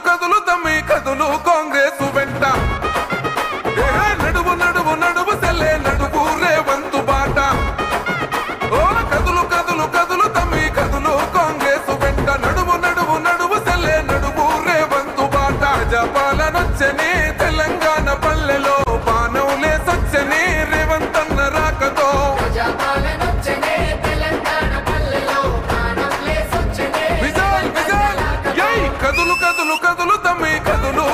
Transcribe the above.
కదులు తమ్మి కదులు కాంగ్రెస్ వెంట నడువు నడువు నడువు సెల్లే నడువు రేవంతు బాట ఓ కదులు కదులు కదులు తమ్మి కదులు కాంగ్రెస్ వెంట నడువు నడువు నడువు సెల్లే నడువు రేవంతు బాట ప్రజాపాలనొచ్చని తెలంగాణ పల్లెలో బాణంలే సొచ్చని రేవంతన్న రాకతో కదులు కదులు కదులు తమ్మి కదులు